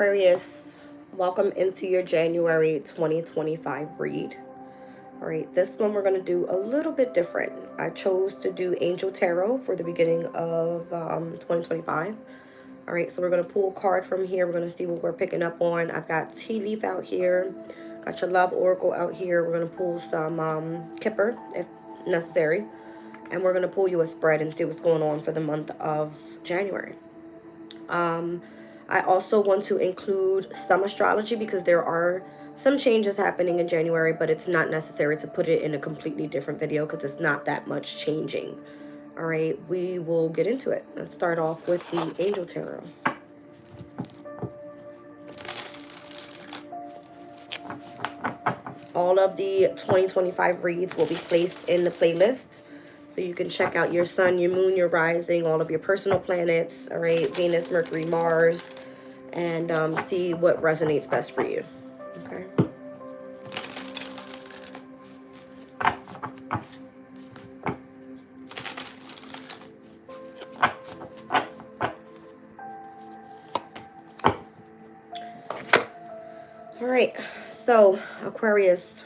Aquarius, welcome into your January 2025 read. All right, this one we're going to do a little bit different. I chose to do Angel Tarot for the beginning of 2025. All right, so we're going to pull a card from here. We're going to see what we're picking up on. I've got Tea Leaf out here. Got your Love Oracle out here. We're going to pull some Kipper if necessary. And we're going to pull you a spread and see what's going on for the month of January. I also want to include some astrology because there are some changes happening in January, but it's not necessary to put it in a completely different video because it's not that much changing. All right, we will get into it. Let's start off with the Angel Tarot. All of the 2025 reads will be placed in the playlist. So you can check out your sun, your moon, your rising, all of your personal planets, all right, Venus, Mercury, Mars, and see what resonates best for you, okay? All right, so Aquarius,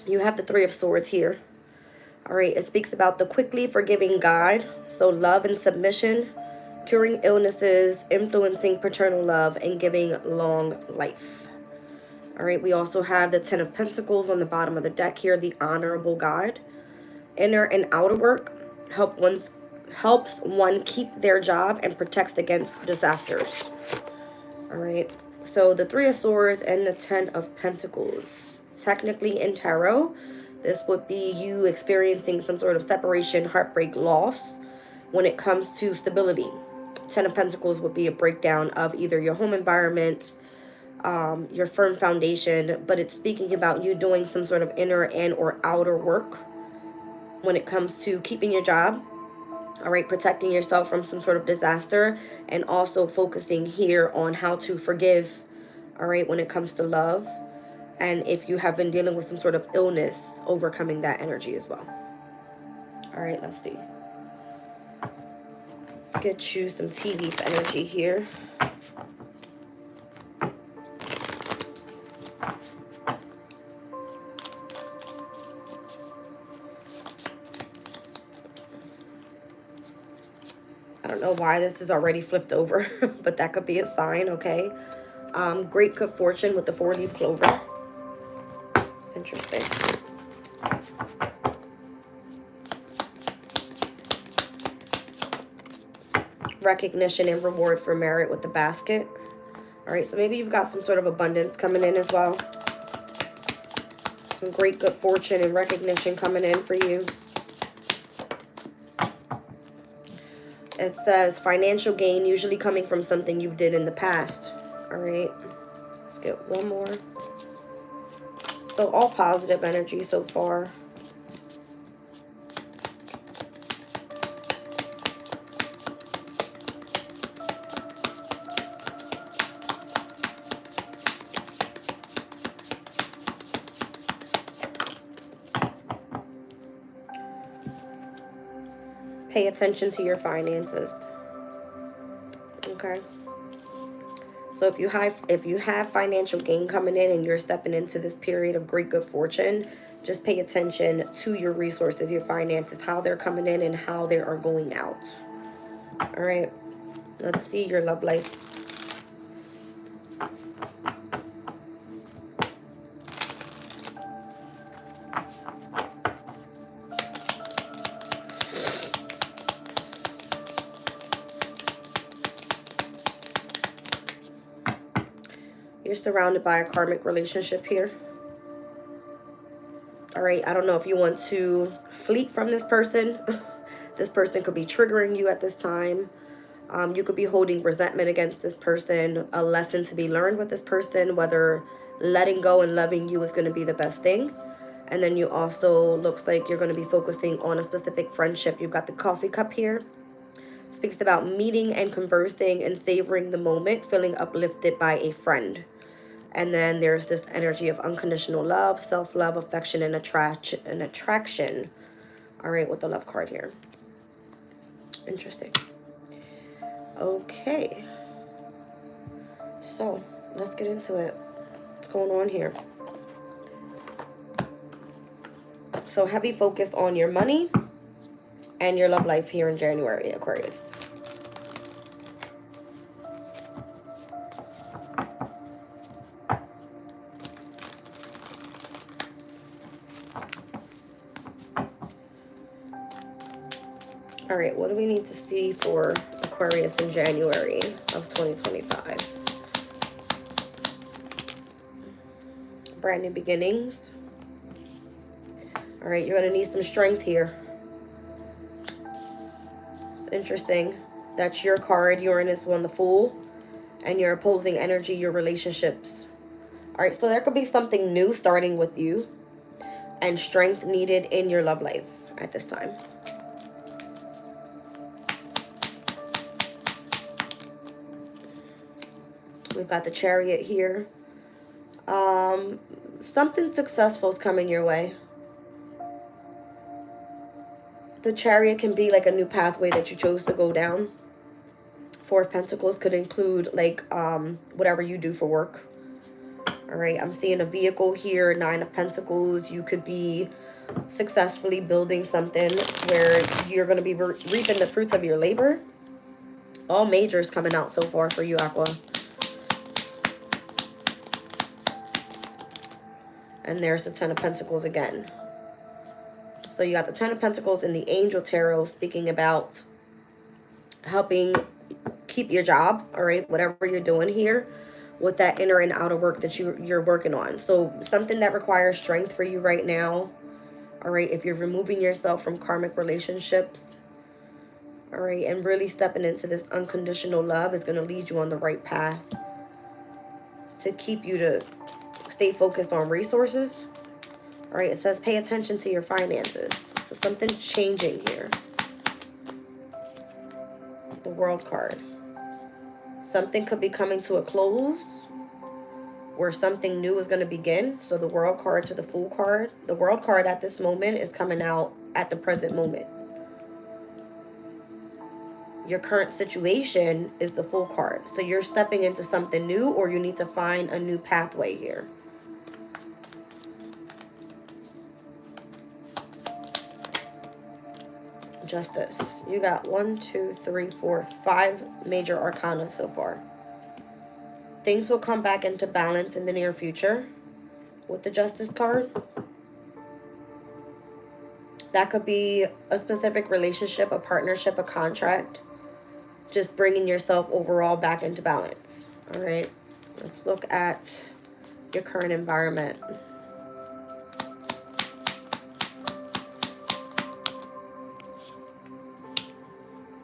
you have the Three of Swords here. All right, it speaks about the quickly forgiving God, so love and submission, curing illnesses, influencing paternal love, and giving long life. All right, we also have the Ten of Pentacles on the bottom of the deck here, the Honorable God. Inner and outer work helps one keep their job and protects against disasters. All right, so the Three of Swords and the Ten of Pentacles. Technically in tarot, this would be you experiencing some sort of separation, heartbreak, loss when it comes to stability. Ten of Pentacles would be a breakdown of either your home environment, your firm foundation, but it's speaking about you doing some sort of inner and or outer work when it comes to keeping your job, all right, protecting yourself from some sort of disaster, and also focusing here on how to forgive, all right, when it comes to love. And if you have been dealing with some sort of illness, overcoming that energy as well. All right, let's see. Let's get you some tea leaf energy here. I don't know why this is already flipped over, but that could be a sign, okay? Great good fortune with the 4-leaf clover. It's interesting. Recognition and reward for merit with the basket. All right, so maybe you've got some sort of abundance coming in as well. Some great good fortune and recognition coming in for you. It says financial gain usually coming from something you did in the past. All right, let's get one more. So all positive energy so far. Pay attention to your finances. Okay. So if you have financial gain coming in and you're stepping into this period of great good fortune, just pay attention to your resources, your finances, how they're coming in and how they are going out. All right. Let's see your love life. You're surrounded by a karmic relationship here. All right, I don't know if you want to flee from this person. This person could be triggering you at this time. You could be holding resentment against this person, a lesson to be learned with this person, whether letting go and loving you is going to be the best thing. And then you also, looks like you're going to be focusing on a specific friendship. You've got the coffee cup here. Speaks about meeting and conversing and savoring the moment, feeling uplifted by a friend. And then there's this energy of unconditional love, self-love, affection, and attraction. All right, with the love card here. Interesting. Okay. So let's get into it. What's going on here? So heavy focus on your money and your love life here in January, Aquarius. All right, what do we need to see for Aquarius in January of 2025? Brand new beginnings. All right, you're going to need some strength here. It's interesting. That's your card, Uranus on the Fool, and your opposing energy, your relationships. All right, so there could be something new starting with you and strength needed in your love life at this time. We've got the Chariot here. Something successful is coming your way. The Chariot can be like a new pathway that you chose to go down. Four of Pentacles could include like whatever you do for work. All right, I'm seeing a vehicle here. Nine of Pentacles. You could be successfully building something where you're going to be reaping the fruits of your labor. All majors coming out so far for you, Aqua. And there's the Ten of Pentacles again. So you got the Ten of Pentacles in the Angel Tarot speaking about helping keep your job, all right, whatever you're doing here with that inner and outer work that you're working on. So something that requires strength for you right now, all right, if you're removing yourself from karmic relationships, all right, and really stepping into this unconditional love is going to lead you on the right path to keep you to stay focused on resources. All right, it says pay attention to your finances. So something's changing here. The World card. Something could be coming to a close where something new is going to begin. So the World card to the Fool card. The World card at this moment is coming out at the present moment. Your current situation is the Fool card. So you're stepping into something new, or you need to find a new pathway here. Justice. You got 1, 2, 3, 4, 5 major arcana so far. Things will come back into balance in the near future with the Justice card. That could be a specific relationship, a partnership, a contract. Just bringing yourself overall back into balance. All right. Let's look at your current environment.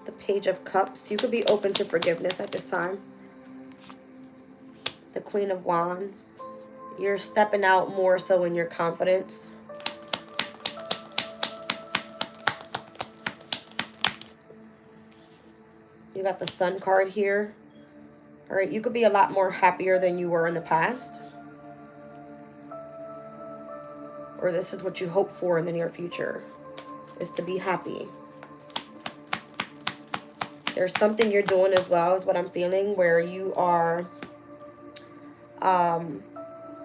The Page of Cups. You could be open to forgiveness at this time. The Queen of Wands. You're stepping out more so in your confidence. You got the Sun card here. All right, you could be a lot more happier than you were in the past. Or this is what you hope for in the near future, is to be happy. There's something you're doing as well, is what I'm feeling, where you are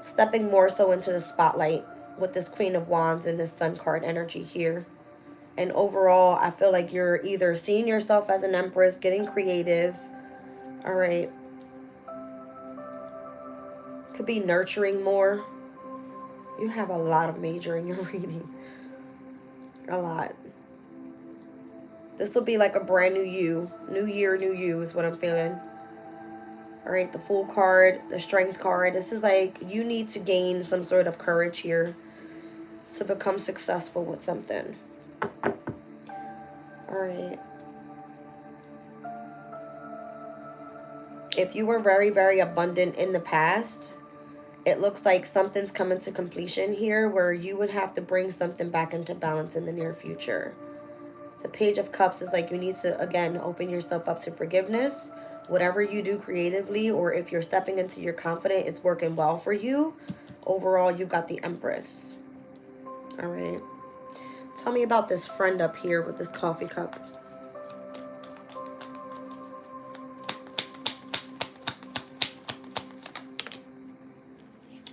stepping more so into the spotlight with this Queen of Wands and this Sun card energy here. And overall, I feel like you're either seeing yourself as an Empress, getting creative. All right. Could be nurturing more. You have a lot of major in your reading. A lot. This will be like a brand new you. New year, new you is what I'm feeling. All right, the Fool card, the Strength card. This is like you need to gain some sort of courage here to become successful with something. All right. If you were very, very abundant in the past, it looks like something's coming to completion here where you would have to bring something back into balance in the near future. The Page of Cups is like you need to, again, open yourself up to forgiveness. Whatever you do creatively, or if you're stepping into your confidence, it's working well for you. Overall, you've got the Empress. All right. Tell me about this friend up here with this coffee cup.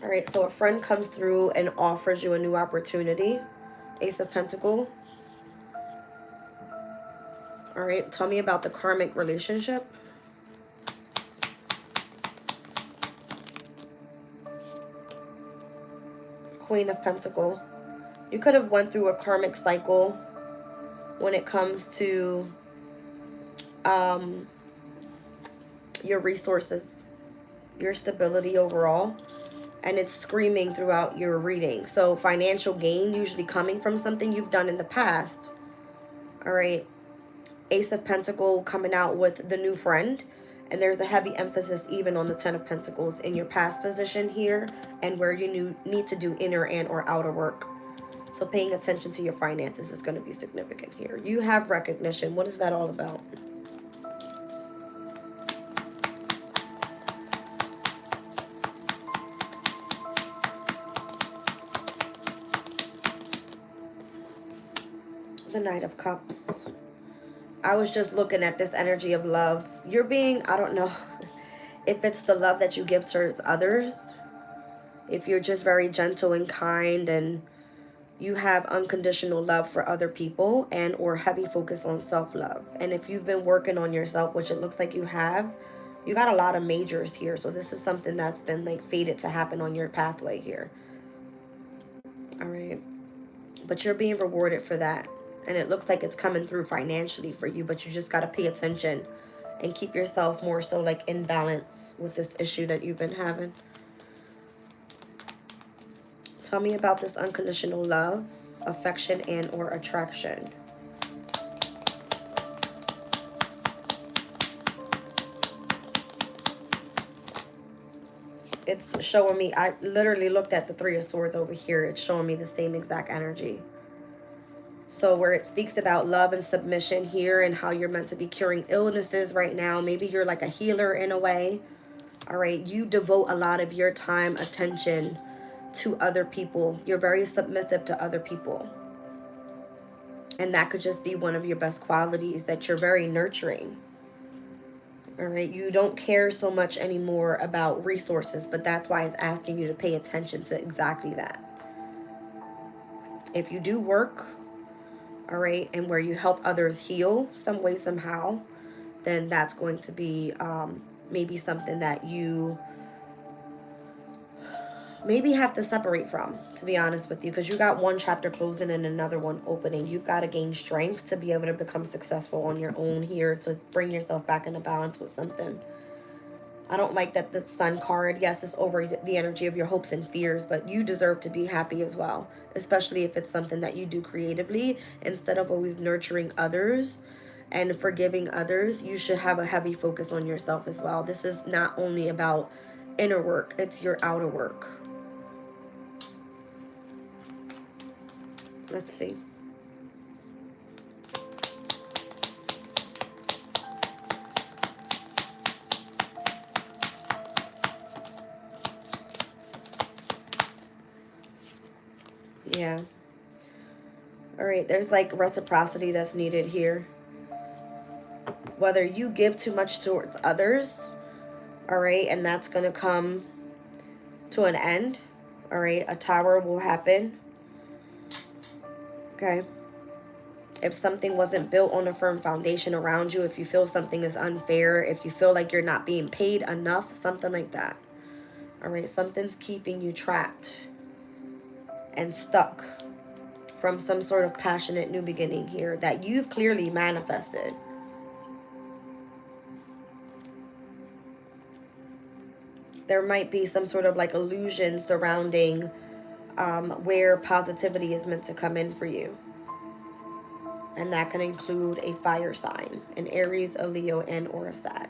All right, so a friend comes through and offers you a new opportunity. Ace of Pentacles. All right, tell me about the karmic relationship. Queen of Pentacles. You could have went through a karmic cycle when it comes to your resources, your stability overall, and it's screaming throughout your reading. So financial gain usually coming from something you've done in the past. All right, Ace of Pentacles coming out with the new friend, and there's a heavy emphasis even on the Ten of Pentacles in your past position here and where you need to do inner and or outer work. So paying attention to your finances is going to be significant here. You have recognition. What is that all about? The Knight of Cups. I was just looking at this energy of love. You're being, I don't know if it's the love that you give towards others. If you're just very gentle and kind and you have unconditional love for other people and or heavy focus on self-love. And if you've been working on yourself, which it looks like you have, you got a lot of majors here. So this is something that's been like fated to happen on your pathway here. All right. But you're being rewarded for that. And it looks like it's coming through financially for you, but you just got to pay attention and keep yourself more so like in balance with this issue that you've been having. Tell me about this unconditional love, affection, and or attraction. It's showing me, I literally looked at the Three of Swords over here. It's showing me the same exact energy. So where it speaks about love and submission here and how you're meant to be curing illnesses right now. Maybe you're like a healer in a way. All right. You devote a lot of your time, attention to other people. You're very submissive to other people. And that could just be one of your best qualities, that you're very nurturing. All right. You don't care so much anymore about resources, but that's why it's asking you to pay attention to exactly that. If you do work, all right, and where you help others heal some way, somehow, then that's going to be maybe something that you maybe have to separate from, to be honest with you, because you got one chapter closing and another one opening. You've got to gain strength to be able to become successful on your own here, to bring yourself back into balance with something. I don't like that the Sun card, yes, it's over the energy of your hopes and fears, but you deserve to be happy as well, especially if it's something that you do creatively. Instead of always nurturing others and forgiving others, you should have a heavy focus on yourself as well. This is not only about inner work, it's your outer work. Let's see. Yeah. All right, there's like reciprocity that's needed here. Whether you give too much towards others, all right, and that's going to come to an end, all right, a tower will happen, okay? If something wasn't built on a firm foundation around you, if you feel something is unfair, if you feel like you're not being paid enough, something like that, all right, something's keeping you trapped and stuck from some sort of passionate new beginning here that you've clearly manifested. There might be some sort of like illusion surrounding where positivity is meant to come in for you. And that can include a fire sign, an Aries, a Leo, and or a Sag.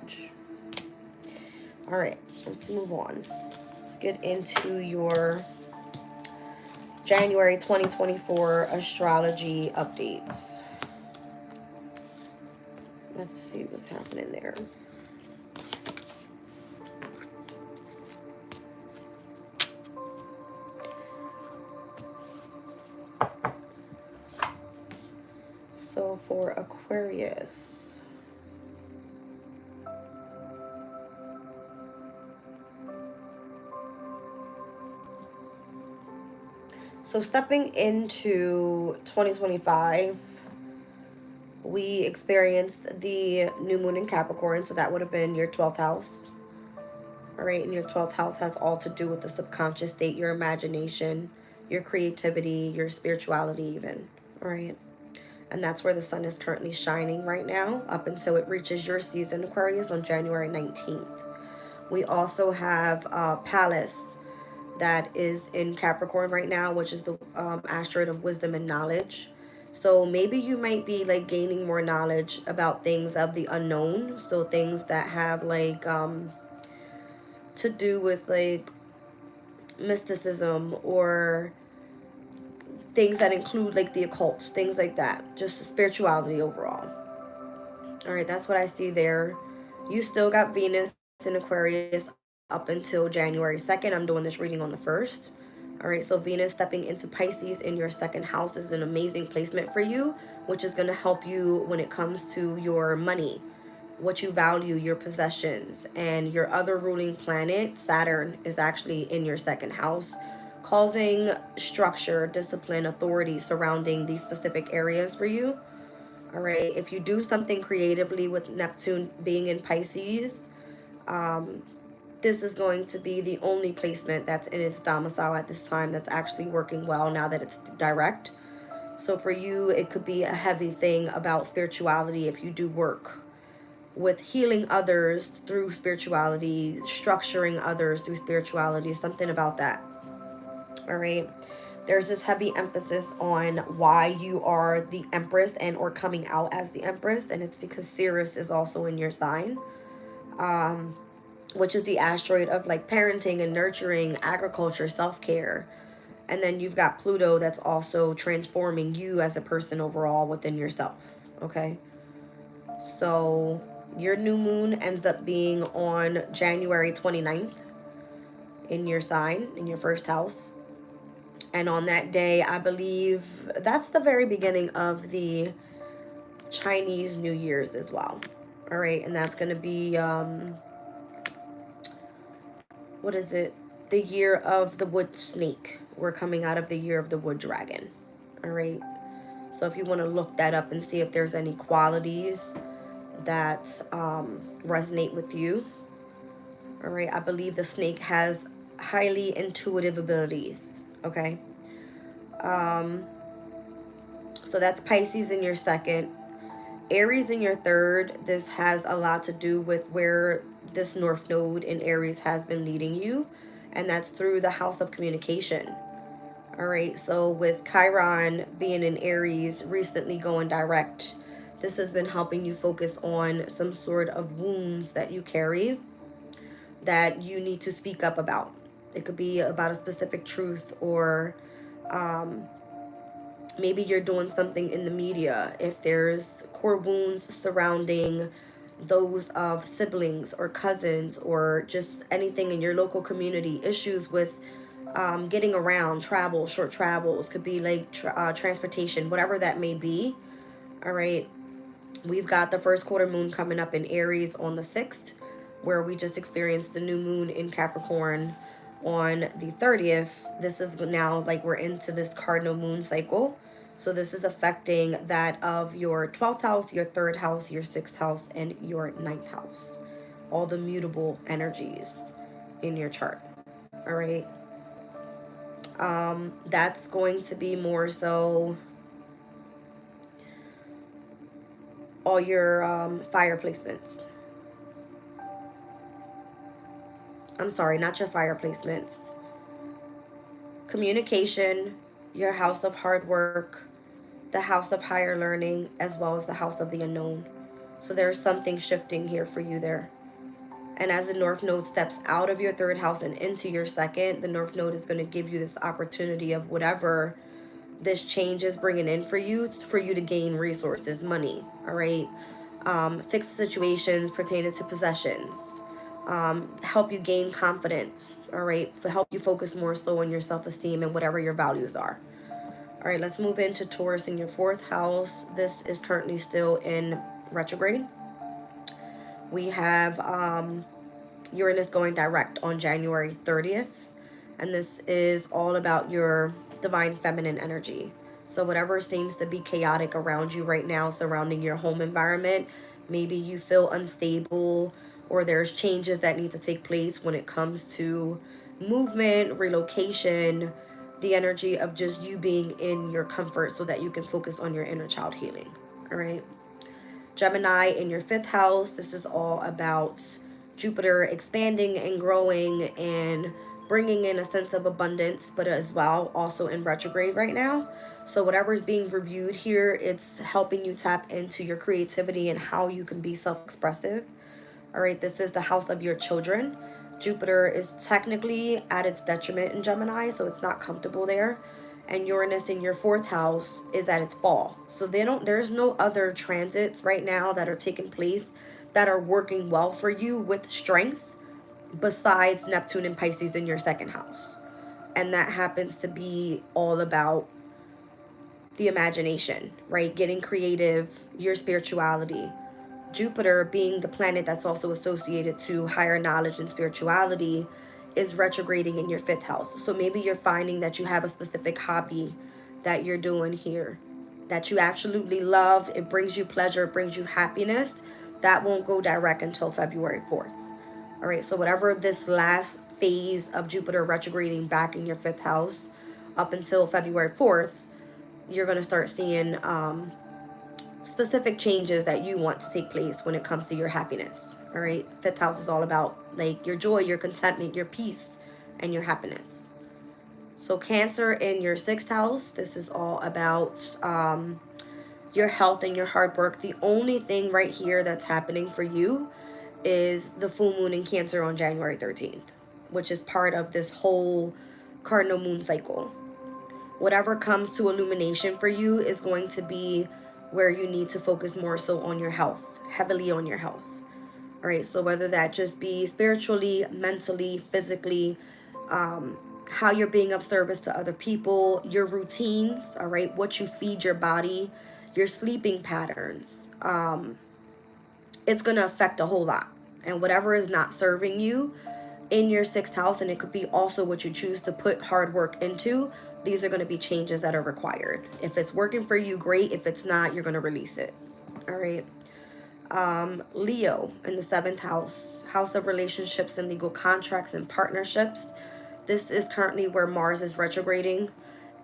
All right, let's move on. Let's get into your January 2024 astrology updates. Let's see what's happening there. So for Aquarius, So stepping into 2025, we experienced the new moon in Capricorn, so that would have been your 12th house. All right, and your 12th house has all to do with the subconscious state, your imagination, your creativity, your spirituality even. All right. And that's where the sun is currently shining right now up until it reaches your season, Aquarius, on January 19th. We also have Pallas that is in Capricorn right now, which is the asteroid of wisdom and knowledge. So maybe you might be like gaining more knowledge about things of the unknown. So things that have like to do with like mysticism or things that include like the occult, things like that. Just spirituality overall. All right, that's what I see there. You still got Venus in Aquarius up until January 2nd. I'm doing this reading on the 1st. All right, so Venus stepping into Pisces in your second house is an amazing placement for you, which is going to help you when it comes to your money, what you value, your possessions. And your other ruling planet, Saturn, is actually in your second house, causing structure, discipline, authority surrounding these specific areas for you. All right, if you do something creatively with Neptune being in Pisces, um, this is going to be the only placement that's in its domicile at this time that's actually working well now that it's direct. So for you, it could be a heavy thing about spirituality if you do work with healing others through spirituality, structuring others through spirituality, something about that. All right. There's this heavy emphasis on why you are the Empress and or coming out as the Empress, and it's because Sirius is also in your sign, um, which is the asteroid of like parenting and nurturing, agriculture, self-care. And then you've got Pluto that's also transforming you as a person overall within yourself. Okay. So your new moon ends up being on January 29th in your sign, in your first house. And on that day, I believe that's the very beginning of the Chinese New Year's as well. All right. And that's going to be, what is it? The year of the wood snake. We're coming out of the year of the wood dragon. All right. So if you want to look that up and see if there's any qualities that resonate with you. All right. I believe the snake has highly intuitive abilities. Okay. So that's Pisces in your second. Aries in your third. This has a lot to do with where this North Node in Aries has been leading you. And that's through the house of communication. All right. So with Chiron being in Aries, recently going direct, this has been helping you focus on some sort of wounds that you carry that you need to speak up about. It could be about a specific truth or maybe you're doing something in the media. If there's core wounds surrounding those of siblings or cousins or just anything in your local community, issues with getting around, travel, short travels, could be like transportation, whatever that may be. All right. We've got the first quarter moon coming up in Aries on the 6th, where we just experienced the new moon in Capricorn on the 30th. This is now like we're into this cardinal moon cycle. So this is affecting that of your 12th house, your 3rd house, your 6th house, and your 9th house. All the mutable energies in your chart. All right. That's going to be more so all your fire placements. I'm sorry, not your fire placements. Communication, your house of hard work, the house of higher learning, as well as the house of the unknown. So there's something shifting here for you there. And as the North Node steps out of your 3rd house and into your 2nd, the North Node is going to give you this opportunity of whatever this change is bringing in for you to gain resources, money, all right? Fix situations pertaining to possessions, help you gain confidence, all right? Help you focus more so on your self-esteem and whatever your values are. All right, let's move into Taurus in your 4th house. This is currently still in retrograde. We have Uranus going direct on January 30th. And this is all about your divine feminine energy. So whatever seems to be chaotic around you right now, surrounding your home environment, maybe you feel unstable, or there's changes that need to take place when it comes to movement, relocation, the energy of just you being in your comfort so that you can focus on your inner child healing. All right. Gemini in your 5th house, this is all about Jupiter expanding and growing and bringing in a sense of abundance, but as well also in retrograde right now. So whatever is being reviewed here, it's helping you tap into your creativity and how you can be self-expressive. All right, this is the house of your children. Jupiter is technically at its detriment in Gemini, so it's not comfortable there. And Uranus in your 4th house is at its fall. So there's no other transits right now that are taking place that are working well for you with strength besides Neptune and Pisces in your 2nd house. And that happens to be all about the imagination, right? Getting creative, your spirituality. Jupiter, being the planet that's also associated to higher knowledge and spirituality, is retrograding in your 5th house. So maybe you're finding that you have a specific hobby that you're doing here that you absolutely love. It brings you pleasure, it brings you happiness. That won't go direct until February 4th. All right, so whatever this last phase of Jupiter retrograding back in your 5th house up until February 4th, you're going to start seeing specific changes that you want to take place when it comes to your happiness. All right, 5th house is all about like your joy, your contentment, your peace, and your happiness. So Cancer in your 6th house, this is all about your health and your hard work. The only thing right here that's happening for you is the full moon in Cancer on January 13th, which is part of this whole cardinal moon cycle. Whatever comes to illumination for you is going to be where you need to focus more so on your health, heavily on your health. All right, so whether that just be spiritually, mentally, physically, how you're being of service to other people, your routines, all right, what you feed your body, your sleeping patterns, it's going to affect a whole lot. And whatever is not serving you in your 6th house, and it could be also what you choose to put hard work into, these are going to be changes that are required. If it's working for you, great. If it's not, you're going to release it. All right. Leo in the 7th house, house of relationships and legal contracts and partnerships. This is currently where Mars is retrograding.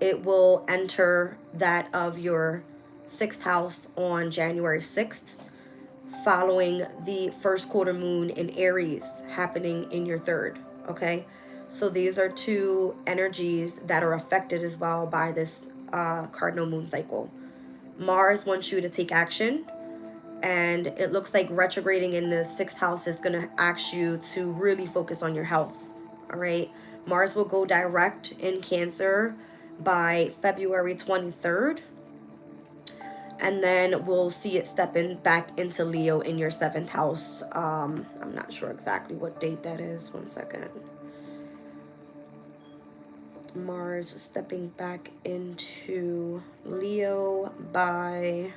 It will enter that of your 6th house on January 6th, following the first quarter moon in Aries happening in your 3rd. Okay, so these are two energies that are affected as well by this cardinal moon cycle. Mars wants you to take action, and it looks like retrograding in the 6th house is going to ask you to really focus on your health. All right, Mars will go direct in Cancer by February 23rd. And then we'll see it stepping back into Leo in your 7th house. I'm not sure exactly what date that is. One second. Mars stepping back into Leo by...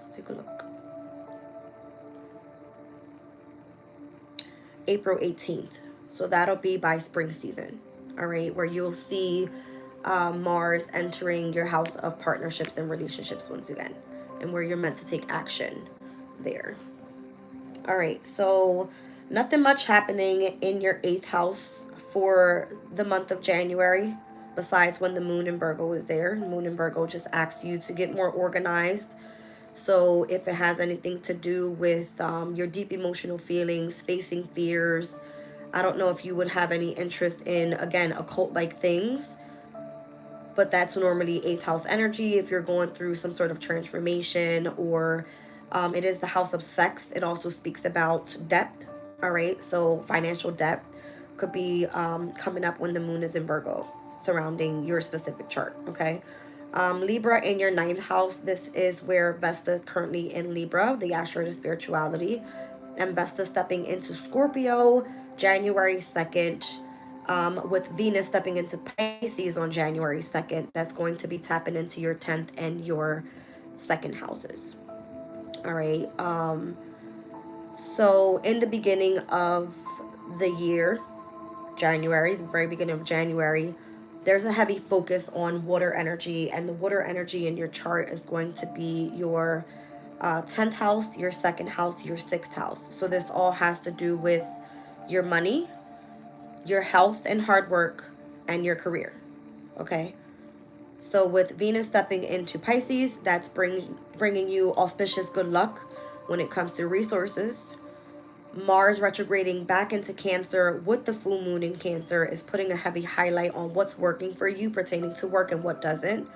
Let's take a look. April 18th. So that'll be by spring season. All right, where you'll see Mars entering your house of partnerships and relationships once again, and where you're meant to take action there. All right, so nothing much happening in your 8th house for the month of January, besides when the moon in Virgo is there. The moon in Virgo just asks you to get more organized. So if it has anything to do with your deep emotional feelings, facing fears, I don't know if you would have any interest in, again, occult-like things, but that's normally 8th house energy if you're going through some sort of transformation, or it is the house of sex. It also speaks about debt. All right, so financial debt could be coming up when the moon is in Virgo, surrounding your specific chart. Okay, Libra in your 9th house. This is where Vesta is currently in Libra, the asteroid of spirituality, and Vesta stepping into Scorpio January 2nd. With Venus stepping into Pisces on January 2nd, that's going to be tapping into your 10th and your 2nd houses. All right. So in the beginning of the year, January, the very beginning of January, there's a heavy focus on water energy, and the water energy in your chart is going to be your 10th house, your second house, your sixth house. So this all has to do with your money, your health and hard work, and your career. Okay. So with Venus stepping into Pisces, that's bringing you auspicious good luck when it comes to resources. Mars retrograding back into Cancer with the full moon in Cancer is putting a heavy highlight on what's working for you pertaining to work and what doesn't.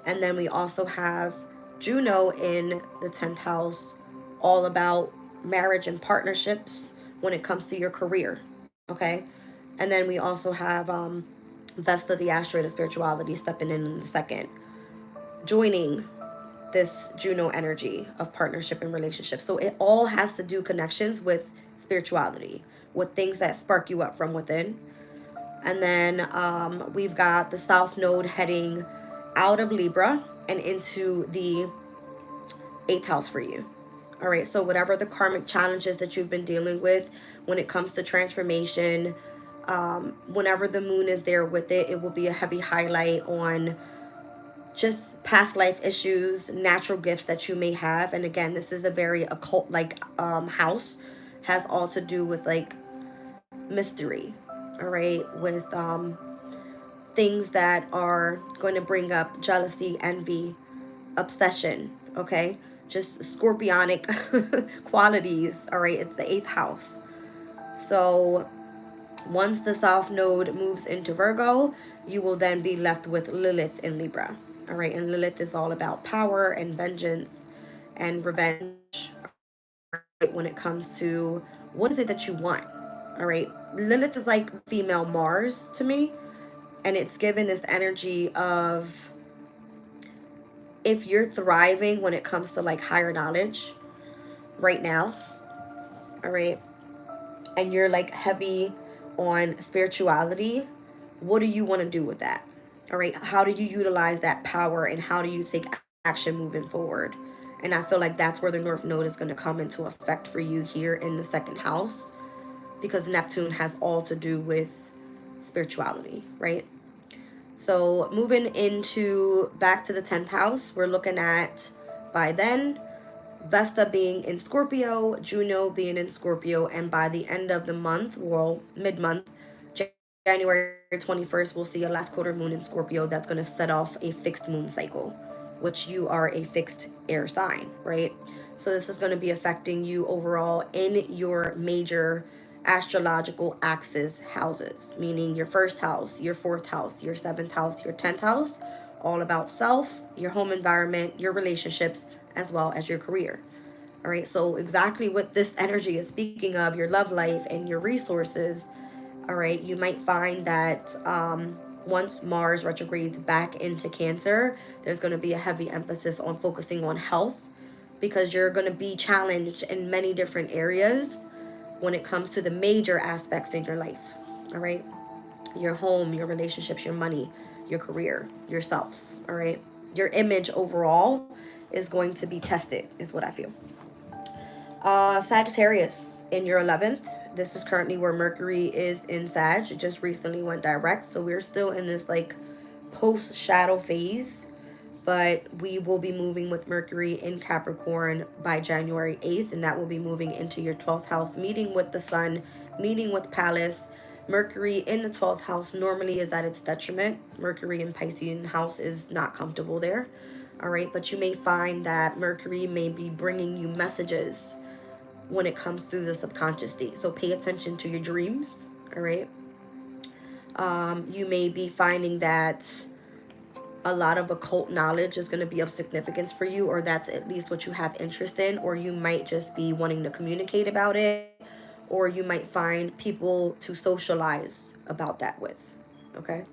And then we also have Juno in the 10th house, all about marriage and partnerships when it comes to your career. Okay. And then we also have Vesta, the Astro, spirituality, stepping in the second, joining this Juno energy of partnership and relationship. So it all has to do connections with spirituality, with things that spark you up from within. And then we've got the South Node heading out of Libra and into the 8th house for you. All right, so whatever the karmic challenges that you've been dealing with when it comes to transformation, whenever the moon is there with it, it will be a heavy highlight on just past life issues, natural gifts that you may have. And again, this is a very occult like house, has all to do with like mystery, all right, with things that are going to bring up jealousy, envy, obsession, okay, just scorpionic qualities. All right, it's the 8th house. So once the South Node moves into Virgo, you will then be left with Lilith in Libra. All right, and Lilith is all about power and vengeance and revenge, right, when it comes to what is it that you want. All right, Lilith is like female Mars to me, and it's given this energy of if you're thriving when it comes to like higher knowledge right now, all right, and you're like heavy on spirituality, what do you want to do with that? All right, how do you utilize that power and how do you take action moving forward? And I feel like that's where the North Node is going to come into effect for you here in the 2nd house, because Neptune has all to do with spirituality, right? So moving into back to the 10th house, we're looking at by then Vesta being in Scorpio, Juno being in Scorpio, and by the end of the month, well, mid-month, January 21st, we'll see a last quarter moon in Scorpio that's going to set off a fixed moon cycle, which you are a fixed air sign, right? So this is going to be affecting you overall in your major astrological axis houses, meaning your 1st house, your 4th house, your 7th house, your 10th house, all about self, your home environment, your relationships, as well as your career. All right, so exactly what this energy is speaking of, your love life and your resources. All right, you might find that once Mars retrogrades back into Cancer, there's going to be a heavy emphasis on focusing on health, because you're going to be challenged in many different areas when it comes to the major aspects in your life. All right, your home, your relationships, your money, your career, yourself. All right, your image overall is going to be tested, is what I feel. Sagittarius in your 11th. This is currently where Mercury is in Sag. It just recently went direct, so we're still in this like post shadow phase, but we will be moving with Mercury in Capricorn by January 8th, and that will be moving into your 12th house, meeting with the Sun, meeting with Pallas. Mercury in the 12th house normally is at its detriment. Mercury in Piscean house is not comfortable there. All right, but you may find that Mercury may be bringing you messages when it comes through the subconscious state. So pay attention to your dreams. All right. You may be finding that a lot of occult knowledge is going to be of significance for you, or that's at least what you have interest in, or you might just be wanting to communicate about it, or you might find people to socialize about that with. Okay.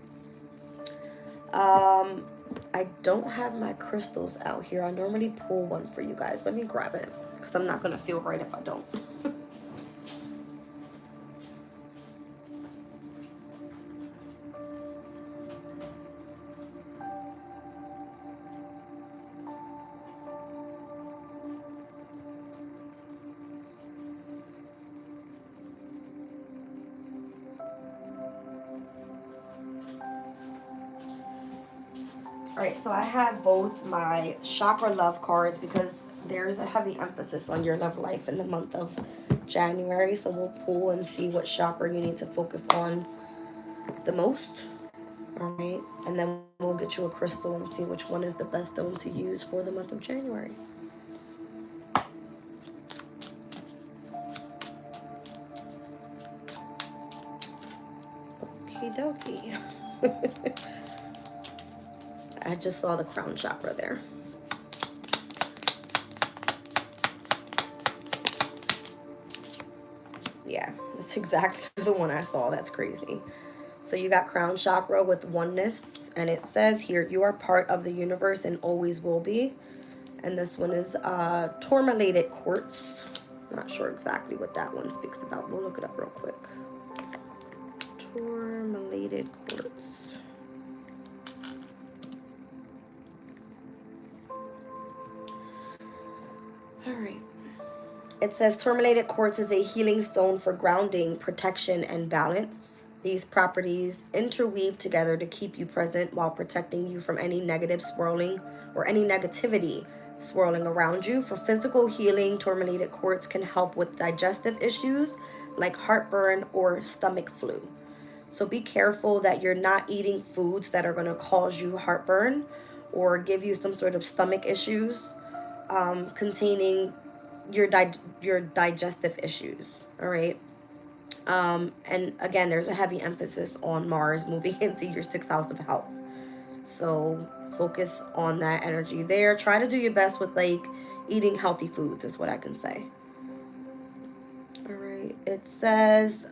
I don't have my crystals out here. I normally pull one for you guys. Let me grab it, because I'm not going to feel right if I don't. Alright, so I have both my chakra love cards because there's a heavy emphasis on your love life in the month of January. So we'll pull and see what chakra you need to focus on the most. Alright, and then we'll get you a crystal and see which one is the best stone to use for the month of January. Okie dokie. I just saw the crown chakra there. Yeah, that's exactly the one I saw. That's crazy. So you got crown chakra with oneness, and it says here, you are part of the universe and always will be. And this one is tourmalated quartz. Not sure exactly what that one speaks about. We'll look it up real quick. Tourmalated quartz. All right. It says tourmalated quartz is a healing stone for grounding, protection, and balance. These properties interweave together to keep you present while protecting you from any negative swirling or any negativity swirling around you. For physical healing, tourmalated quartz can help with digestive issues like heartburn or stomach flu. So be careful that you're not eating foods that are going to cause you heartburn or give you some sort of stomach issues containing your digestive issues. All right. And again, there's a heavy emphasis on Mars moving into your 6th house of health. So focus on that energy there. Try to do your best with like eating healthy foods is what I can say. All right. It says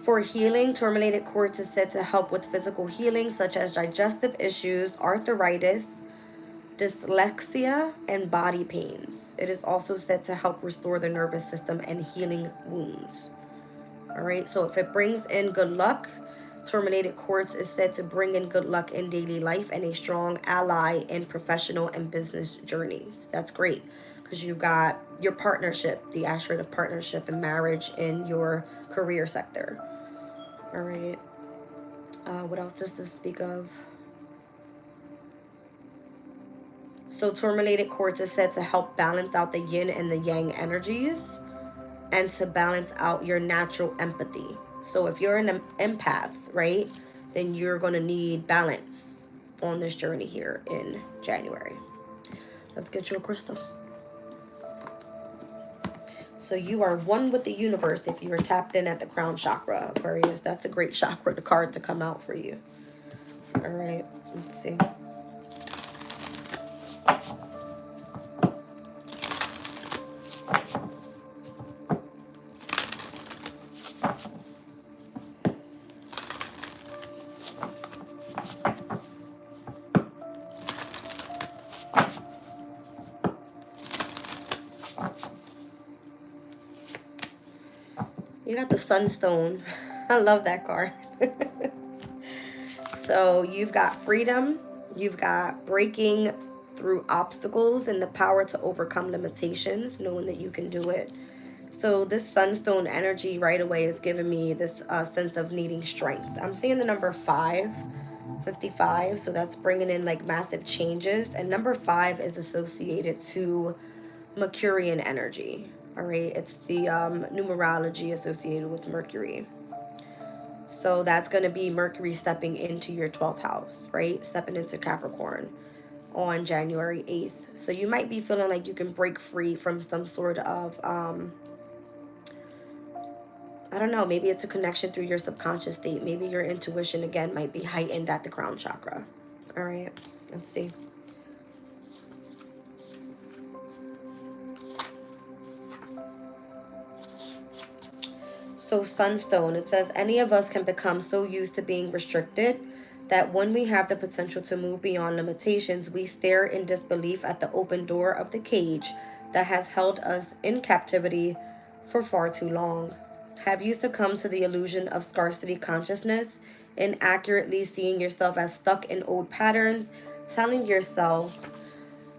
for healing, tourmalated quartz is said to help with physical healing such as digestive issues, arthritis, dyslexia, and body pains. It is also said to help restore the nervous system and healing wounds. All right, so if it brings in good luck, tourmalated quartz is said to bring in good luck in daily life and a strong ally in professional and business journeys. That's great because you've got your partnership, the asteroid of partnership and marriage in your career sector. All right, what else does this speak of? So tourmalated quartz is said to help balance out the yin and the yang energies and to balance out your natural empathy. So if you're an empath, right, then you're going to need balance on this journey here in January. Let's get you a crystal. So you are one with the universe if you are tapped in at the crown chakra, Aquarius. That's a great chakra, the card to come out for you. All right, let's see. You got the sunstone. I love that card. So you've got freedom. You've got breaking through obstacles and the power to overcome limitations, knowing that you can do it. So this sunstone energy right away is giving me this sense of needing strength. I'm seeing the number 55. So that's bringing in like massive changes. And number 5 is associated to Mercurian energy. All right, it's the numerology associated with Mercury. So that's going to be Mercury stepping into your 12th house, right? Stepping into Capricorn on January 8th. So you might be feeling like you can break free from some sort of, I don't know, maybe it's a connection through your subconscious state. Maybe your intuition, again, might be heightened at the crown chakra. All right, let's see. So sunstone, it says any of us can become so used to being restricted that when we have the potential to move beyond limitations, we stare in disbelief at the open door of the cage that has held us in captivity for far too long. Have you succumbed to the illusion of scarcity consciousness, inaccurately seeing yourself as stuck in old patterns, telling yourself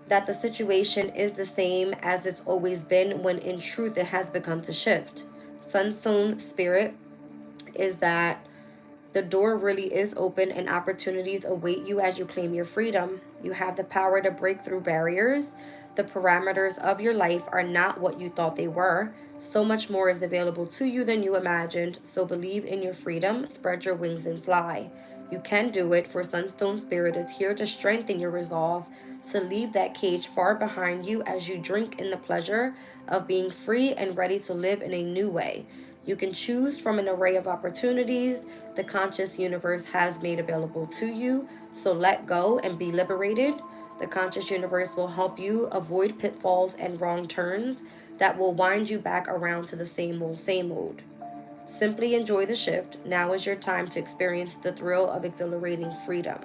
that the situation is the same as it's always been when in truth it has begun to shift? Sunstone spirit is that The door really is open and opportunities await you as you claim your freedom. You have the power to break through barriers. The parameters of your life are not what you thought they were. So much more is available to you than you imagined. So believe in your freedom, spread your wings and fly. You can do it, for Sunstone Spirit is here to strengthen your resolve to leave that cage far behind you as you drink in the pleasure of being free and ready to live in a new way. You can choose from an array of opportunities the conscious universe has made available to you, so let go and be liberated. The conscious universe will help you avoid pitfalls and wrong turns that will wind you back around to the same old, same old. Simply enjoy the shift. Now is your time to experience the thrill of exhilarating freedom.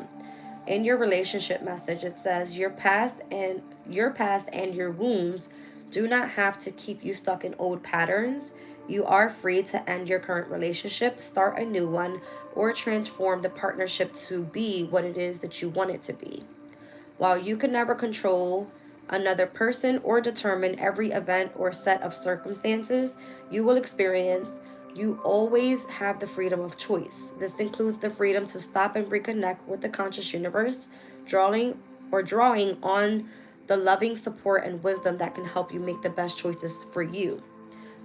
In your relationship message, it says your past and your wounds do not have to keep you stuck in old patterns. You are free to end your current relationship, start a new one, or transform the partnership to be what it is that you want it to be. While you can never control another person or determine every event or set of circumstances you will experience, you always have the freedom of choice. This includes the freedom to stop and reconnect with the conscious universe, drawing on the loving support and wisdom that can help you make the best choices for you.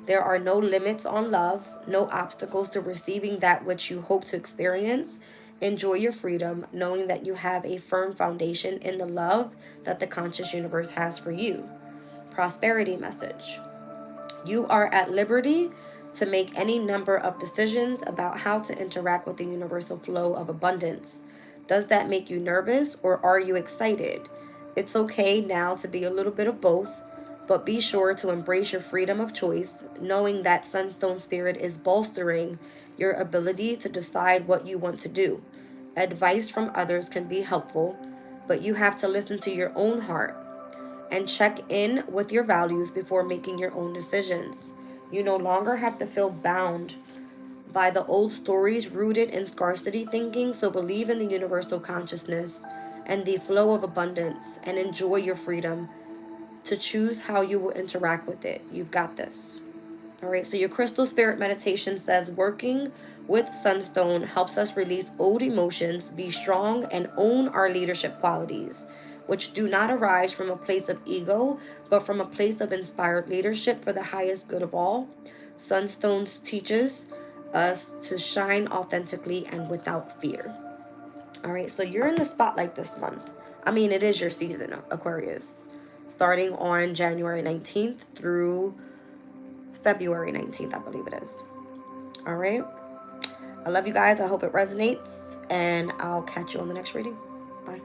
There are no limits on love, no obstacles to receiving that which you hope to experience. Enjoy your freedom, knowing that you have a firm foundation in the love that the conscious universe has for you. Prosperity message. You are at liberty to make any number of decisions about how to interact with the universal flow of abundance. Does that make you nervous or are you excited? It's okay now to be a little bit of both, but be sure to embrace your freedom of choice, knowing that Sunstone Spirit is bolstering your ability to decide what you want to do. Advice from others can be helpful, but you have to listen to your own heart and check in with your values before making your own decisions. You no longer have to feel bound by the old stories rooted in scarcity thinking, so believe in the universal consciousness and the flow of abundance and enjoy your freedom to choose how you will interact with it. You've got this. All right, so your crystal spirit meditation says working with Sunstone helps us release old emotions, be strong, and own our leadership qualities, which do not arise from a place of ego, but from a place of inspired leadership for the highest good of all. Sunstone teaches us to shine authentically and without fear. All right, so you're in the spotlight this month. I mean, it is your season, Aquarius, starting on January 19th through February 19th, I believe it is. All right. I love you guys. I hope it resonates, and I'll catch you on the next reading. Bye.